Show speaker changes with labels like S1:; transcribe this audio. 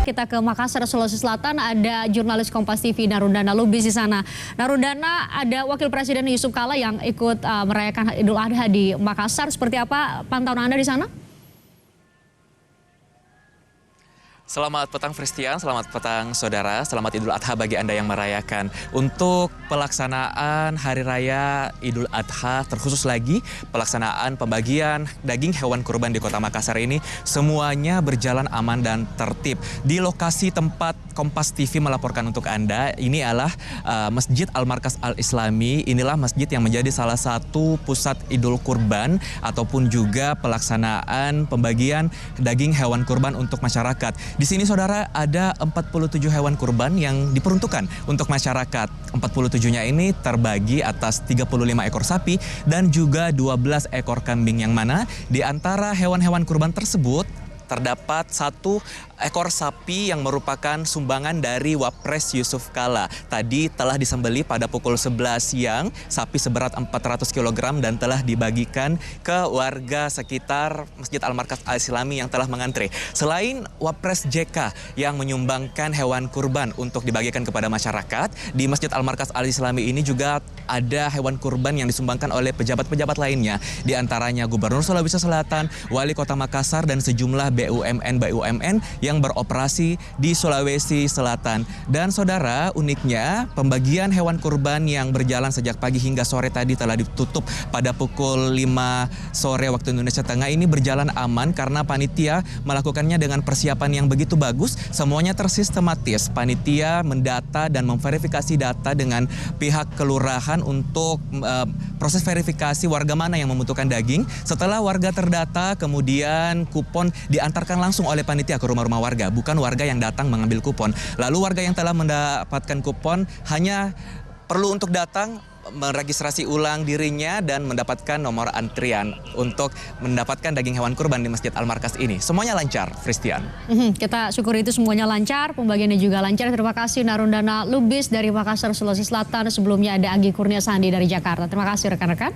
S1: Kita ke Makassar, Sulawesi Selatan, ada jurnalis Kompas TV Narundana Lubis di sana. Narundana, ada Wakil Presiden Yusuf Kala yang ikut merayakan Idul Adha di Makassar. Seperti apa pantauan Anda di sana?
S2: Selamat petang Fristian, selamat petang saudara, selamat Idul Adha bagi Anda yang merayakan. Untuk pelaksanaan Hari Raya Idul Adha, terkhusus lagi pelaksanaan pembagian daging hewan kurban di Kota Makassar ini, semuanya berjalan aman dan tertib. Di lokasi tempat Kompas TV melaporkan untuk Anda, ini adalah Masjid Al-Markas Al-Islami. Inilah masjid yang menjadi salah satu pusat Idul Kurban ataupun juga pelaksanaan pembagian daging hewan kurban untuk masyarakat. Di sini saudara ada 47 hewan kurban yang diperuntukkan untuk masyarakat. 47-nya ini terbagi atas 35 ekor sapi dan juga 12 ekor kambing, yang mana di antara hewan-hewan kurban tersebut terdapat 1 ekor sapi yang merupakan sumbangan dari Wapres Yusuf Kala. Tadi telah disembelih pada pukul 11 siang, sapi seberat 400 kg dan telah dibagikan ke warga sekitar Masjid Al-Markas Al-Islami yang telah mengantre. Selain Wapres JK yang menyumbangkan hewan kurban untuk dibagikan kepada masyarakat, di Masjid Al-Markas Al-Islami ini juga ada hewan kurban yang disumbangkan oleh pejabat-pejabat lainnya, di antaranya Gubernur Sulawesi Selatan, Wali Kota Makassar, dan sejumlah BUMN yang beroperasi di Sulawesi Selatan. Dan saudara, uniknya pembagian hewan kurban yang berjalan sejak pagi hingga sore tadi telah ditutup pada pukul 5 sore waktu Indonesia Tengah ini berjalan aman karena panitia melakukannya dengan persiapan yang begitu bagus. Semuanya tersistematis. Panitia mendata dan memverifikasi data dengan pihak kelurahan untuk proses verifikasi warga mana yang membutuhkan daging. Setelah warga terdata, kemudian kupon diantarkan langsung oleh panitia ke rumah-rumah warga, bukan warga yang datang mengambil kupon. Lalu warga yang telah mendapatkan kupon hanya perlu untuk datang meregistrasi ulang dirinya dan mendapatkan nomor antrian untuk mendapatkan daging hewan kurban di Masjid Al-Markas ini. Semuanya lancar, Fristian.
S1: Kita syukuri itu semuanya lancar, pembagiannya juga lancar. Terima kasih Narundana Lubis dari Makassar, Sulawesi Selatan. Sebelumnya ada Anggi Kurnia Sandi dari Jakarta. Terima kasih rekan-rekan.